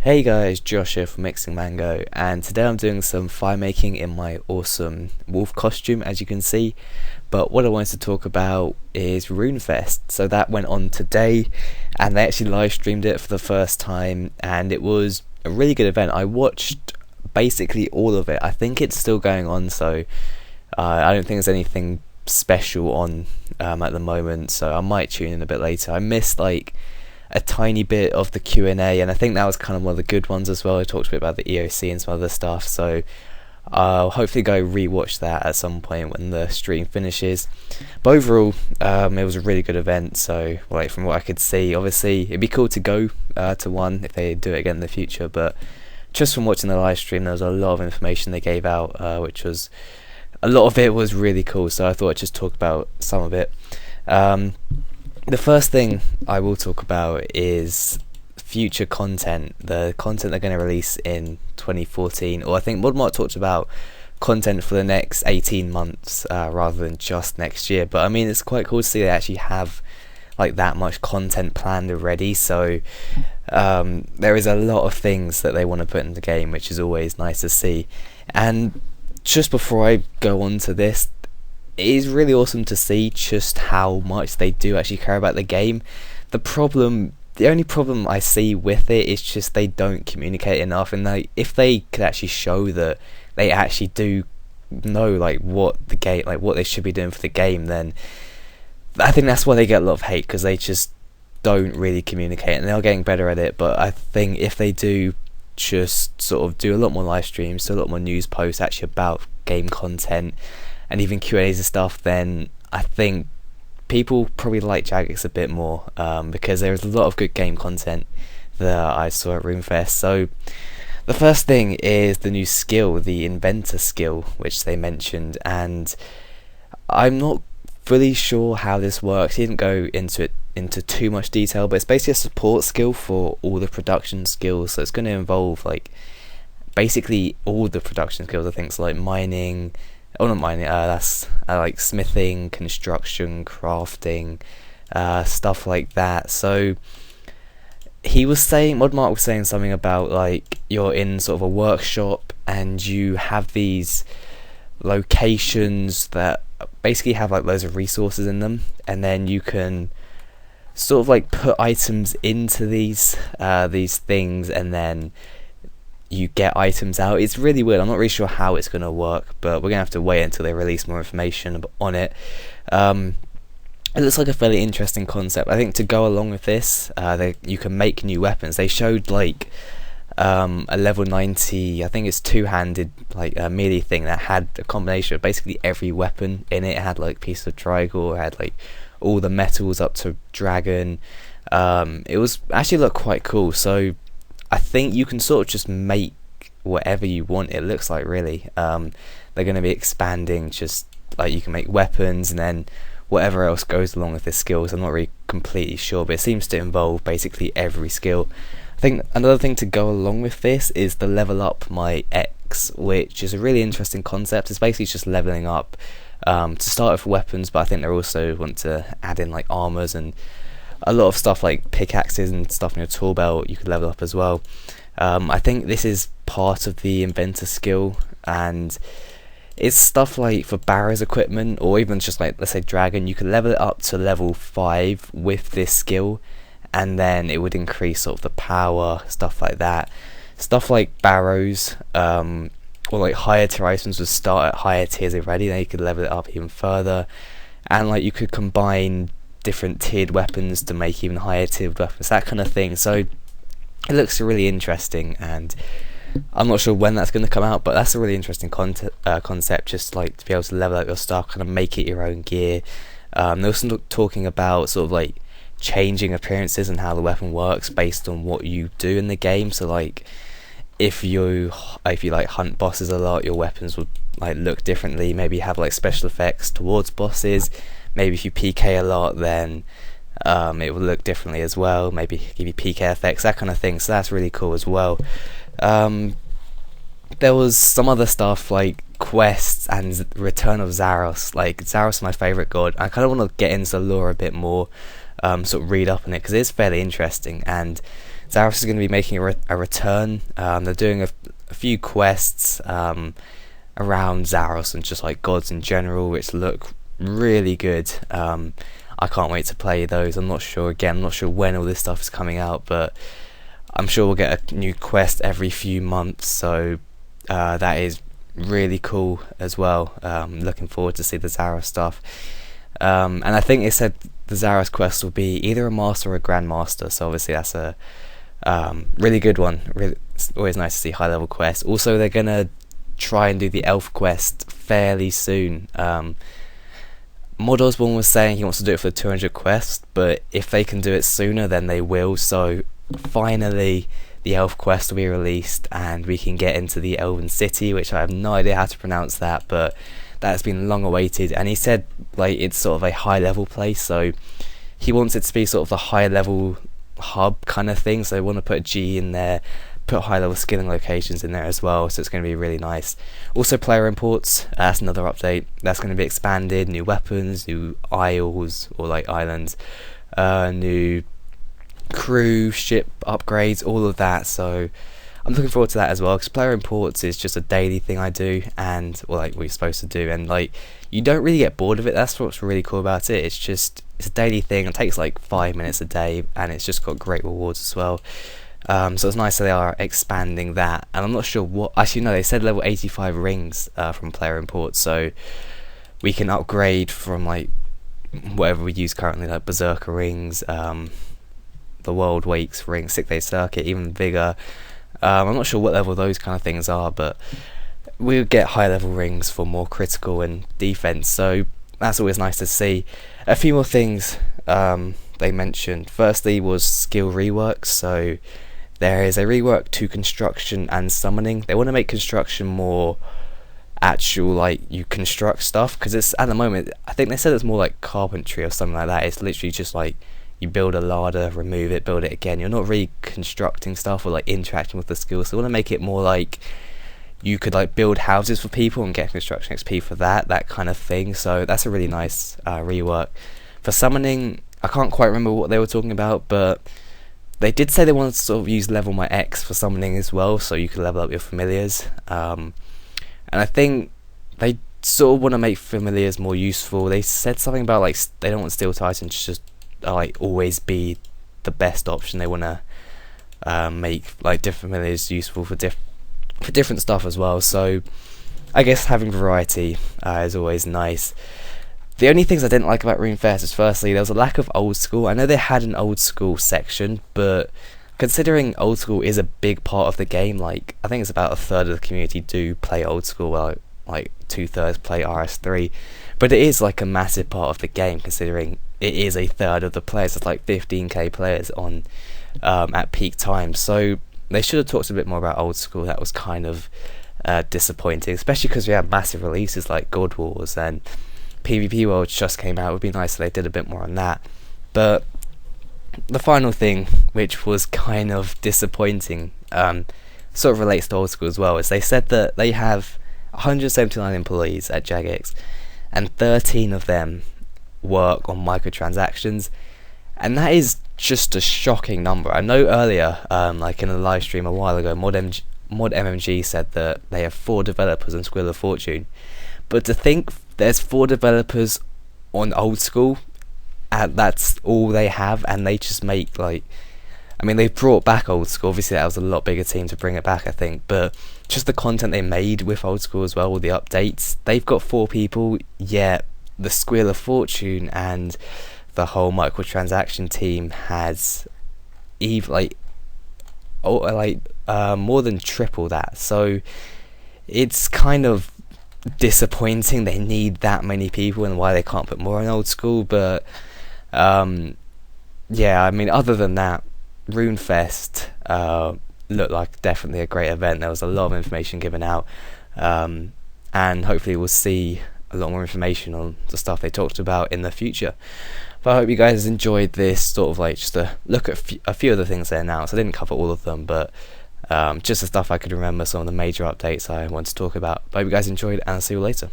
Hey guys, Josh here from Mixing Mango, and today I'm doing some fire making in my awesome wolf costume, as you can see. But what I wanted to talk about is RuneFest. So that went on today, and they actually live streamed it for the first time, and it was a really good event. I watched basically all of it. I think it's still going on, so I don't think there's anything special on at the moment, so I might tune in a bit later. I missed a tiny bit of the Q&A, and I think that was kind of one of the good ones as well. I talked a bit about the EOC and some other stuff, so I'll hopefully go rewatch that at some point when the stream finishes. But overall, it was a really good event. So from what I could see, obviously it'd be cool to go to one if they do it again in the future, but just from watching the live stream, there was a lot of information they gave out, which was a lot of it was really cool, so I thought I'd just talk about some of it. The first thing I will talk about is future content, the content they're going to release in 2014, or I think Modmart talked about content for the next 18 months rather than just next year. But I mean, it's quite cool to see they actually have that much content planned already, so there is a lot of things that they want to put in the game, which is always nice to see. And just before I go on to this, it is really awesome to see just how much they do actually care about the game. The only problem I see with it is just they don't communicate enough, and if they could actually show that they actually do know what the game, what they should be doing for the game, then I think that's why they get a lot of hate, because they just don't really communicate, and they're getting better at it. But I think if they do just sort of do a lot more live streams, do a lot more news posts actually about game content and even Q&As and stuff, then I think people probably like Jagex a bit more, because there's a lot of good game content that I saw at RuneFest. So the first thing is the new skill, the inventor skill, which they mentioned, and I'm not fully sure how this works. He didn't go into too much detail, but it's basically a support skill for all the production skills. So it's going to involve basically all the production skills. I think so, mining. Oh, not mining. That's smithing, construction, crafting, stuff like that. So Modmart was saying something about you're in sort of a workshop and you have these locations that basically have loads of resources in them, and then you can sort of put items into these things, and then you get items out. It's really weird. I'm not really sure how it's going to work, but we're going to have to wait until they release more information on it. It looks like a fairly interesting concept. I think to go along with this, you can make new weapons. They showed a level 90, I think it's two-handed melee thing that had a combination of basically every weapon in it. It had piece of triangle, it had all the metals up to dragon. It was actually looked quite cool. So I think you can sort of just make whatever you want, it looks like, really. They're going to be expanding, just you can make weapons and then whatever else goes along with the skills. I'm not really completely sure, but it seems to involve basically every skill. I think another thing to go along with this is the level up my X, which is a really interesting concept. It's basically just leveling up to start with weapons, but I think they also want to add in armors and a lot of stuff like pickaxes and stuff in your tool belt you could level up as well. I think this is part of the inventor skill, and it's stuff for Barrow's equipment, or even just let's say dragon. You could level it up to level 5 with this skill, and then it would increase sort of the power, stuff like that. Stuff like barrows, or higher tier items would start at higher tiers already, then you could level it up even further, and you could combine different tiered weapons to make even higher tiered weapons, that kind of thing. So it looks really interesting, and I'm not sure when that's going to come out, but that's a really interesting concept, just to be able to level up your stuff, kind of make it your own gear. They're also talking about sort of changing appearances and how the weapon works based on what you do in the game. So if you hunt bosses a lot, your weapons would look differently, maybe have special effects towards bosses. Maybe if you PK a lot, then it will look differently as well, maybe give you PK effects, that kind of thing. So that's really cool as well. There was some other stuff quests and Return of Zaros. Zaros is my favourite god. I kind of want to get into the lore a bit more, sort of read up on it, because it's fairly interesting, and Zaros is going to be making a return. They're doing a few quests around Zaros and just like gods in general, which look really good. I can't wait to play those. I'm not sure when all this stuff is coming out, but I'm sure we'll get a new quest every few months, so that is really cool as well. Looking forward to see the Zaros stuff. And I think it said the Zaros quest will be either a master or a grandmaster, so obviously that's a really good one. It's always nice to see high level quests. Also, they're gonna try and do the elf quest fairly soon. Mod Osborne was saying he wants to do it for the 200 quest, but if they can do it sooner, then they will. So finally, the elf quest will be released, and we can get into the Elven City, which I have no idea how to pronounce that, but that's been long awaited. And he said like it's sort of a high level place, so he wants it to be sort of the high level hub kind of thing. So they want to put a G in there, put high level skilling locations in there as well, so it's going to be really nice. Also, player imports, that's another update that's going to be expanded. New weapons, new isles or like islands, new crew, ship upgrades, all of that. So I'm looking forward to that as well, because player imports is just a daily thing I do, and like we're supposed to do, and like you don't really get bored of it. That's what's really cool about it. It's a daily thing. It takes like 5 minutes a day, and it's just got great rewards as well. So it's nice that they are expanding that, and I'm not sure what. Actually, no, they said level 85 rings from player imports, so we can upgrade from like whatever we use currently, like Berserker rings, the World Wakes ring, 6 Day Circuit, even Vigor. I'm not sure what level those kind of things are, but we'll get high level rings for more critical and defense, so that's always nice to see. A few more things they mentioned. Firstly was skill reworks. So there is a rework to construction and summoning. They want to make construction more actual, like you construct stuff, because it's at the moment, I think they said it's more like carpentry or something like that. It's literally just like you build a ladder, remove it, build it again. You're not really constructing stuff or like interacting with the skills. So they want to make it more like you could like build houses for people and get construction XP for that kind of thing. So that's a really nice rework. For summoning, I can't quite remember what they were talking about, but they did say they wanted to sort of use level my X for summoning as well, so you could level up your familiars. And I think they sort of want to make familiars more useful. They said something about like they don't want Steel Titans to just like always be the best option. They want to make like different familiars useful for different stuff as well. So I guess having variety is always nice. The only things I didn't like about RuneFest is, firstly, there was a lack of old school. I know they had an old school section, but considering old school is a big part of the game, like I think it's about a third of the community do play old school, well, like 2/3 play RS3, but it is like a massive part of the game, considering it is a third of the players. It's like 15k players on at peak time, so they should have talked a bit more about old school. That was kind of disappointing, especially because we had massive releases like God Wars and PvP World just came out. It would be nice if they did a bit more on that. But the final thing, which was kind of disappointing, sort of relates to old school as well, is they said that they have 179 employees at Jagex, and 13 of them work on microtransactions, and that is just a shocking number. I know earlier, like in a live stream a while ago, Mod MMG said that they have 4 developers on Squill of Fortune, but to think there's 4 developers on old school, and that's all they have, and they just make like, I mean, they've brought back old school. Obviously that was a lot bigger team to bring it back, I think, but just the content they made with old school as well, with the updates, they've got 4 people, yet the Squeal of Fortune and the whole microtransaction team has more than triple that. So it's kind of disappointing they need that many people, and why they can't put more in old school. But yeah, I mean, other than that, RuneFest looked like definitely a great event. There was a lot of information given out, and hopefully we'll see a lot more information on the stuff they talked about in the future. But I hope you guys enjoyed this sort of like just a look at a few of the things there now. So I didn't cover all of them, but just the stuff I could remember, some of the major updates I want to talk about. But I hope you guys enjoyed, and I'll see you later.